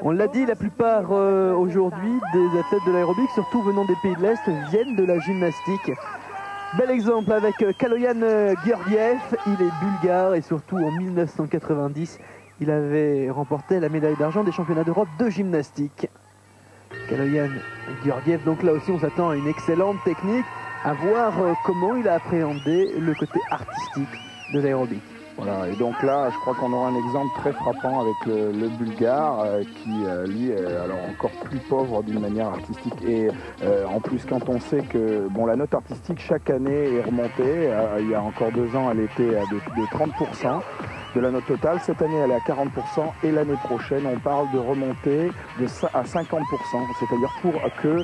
On l'a dit, la plupart aujourd'hui des athlètes de l'aérobic, surtout venant des pays de l'Est, viennent de la gymnastique. Bel exemple avec Kaloyan Georgiev, il est bulgare et surtout en 1990, il avait remporté la médaille d'argent des championnats d'Europe de gymnastique. Kaloyan Georgiev, donc là aussi on s'attend à une excellente technique, à voir comment il a appréhendé le côté artistique de l'aérobic. Voilà, et donc là, je crois qu'on aura un exemple très frappant avec le Bulgare qui, lui, est alors encore plus pauvre d'une manière artistique. Et en plus, quand on sait que bon, la note artistique, chaque année, est remontée. Il y a encore 2 ans, elle était de 30% de la note totale. Cette année, elle est à 40%. Et l'année prochaine, on parle de remonter à 50%. C'est-à-dire pour que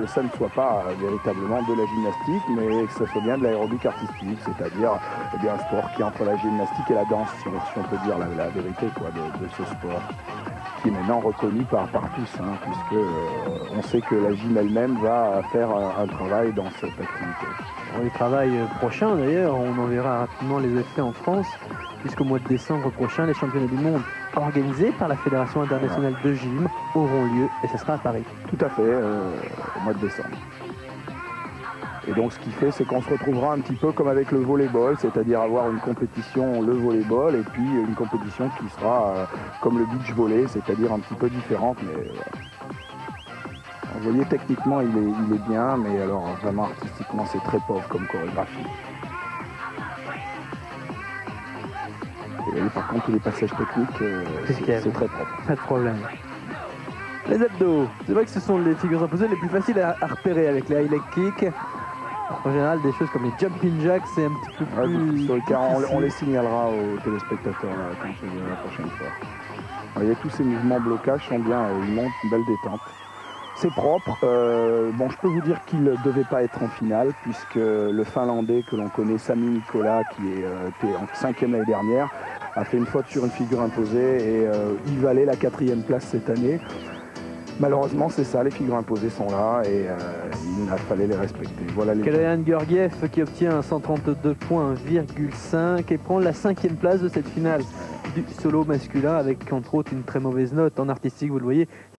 ça ne soit pas véritablement de la gymnastique, mais que ça soit bien de l'aérobic artistique. C'est-à-dire un sport qui est entre la gymnastique et la danse, si on peut dire la vérité quoi, de ce sport, qui est maintenant reconnu par tous, hein, puisque on sait que la gym elle-même va faire un travail dans cette activité. Le travail prochain d'ailleurs, on en verra rapidement les effets en France, puisqu'au mois de décembre prochain, les championnats du monde organisés par la Fédération internationale de gym auront lieu, et ce sera à Paris. Tout à fait, au mois de décembre. Et donc ce qui fait, c'est qu'on se retrouvera un petit peu comme avec le volleyball, c'est-à-dire avoir une compétition, le volleyball, et puis une compétition qui sera comme le beach volley, c'est-à-dire un petit peu différente. Mais vous voyez, techniquement, il est bien, mais alors vraiment artistiquement, c'est très pauvre comme chorégraphie. Et vous voyez, par contre, tous les passages techniques, c'est très propre. Pas de problème. Les abdos, c'est vrai que ce sont les figures imposées les plus faciles à repérer avec les high leg kicks. En général, des choses comme les jumping jacks, c'est un petit peu plus... Sur le cas, on les signalera aux téléspectateurs quand je viendrai la prochaine fois. Vous voyez, tous ces mouvements blocage sont bien, ils montrent une belle détente. C'est propre. Bon, je peux vous dire qu'il ne devait pas être en finale, puisque le Finlandais que l'on connaît, Sami Nicola, qui était en 5e l'année dernière, a fait une faute sur une figure imposée et il valait la 4e place cette année. Malheureusement, c'est ça, les figures imposées sont là et il fallait les respecter. Voilà les Kaloyan Georgiev qui obtient 132 points, et prend la 5e place de cette finale du solo masculin avec entre autres une très mauvaise note en artistique, vous le voyez.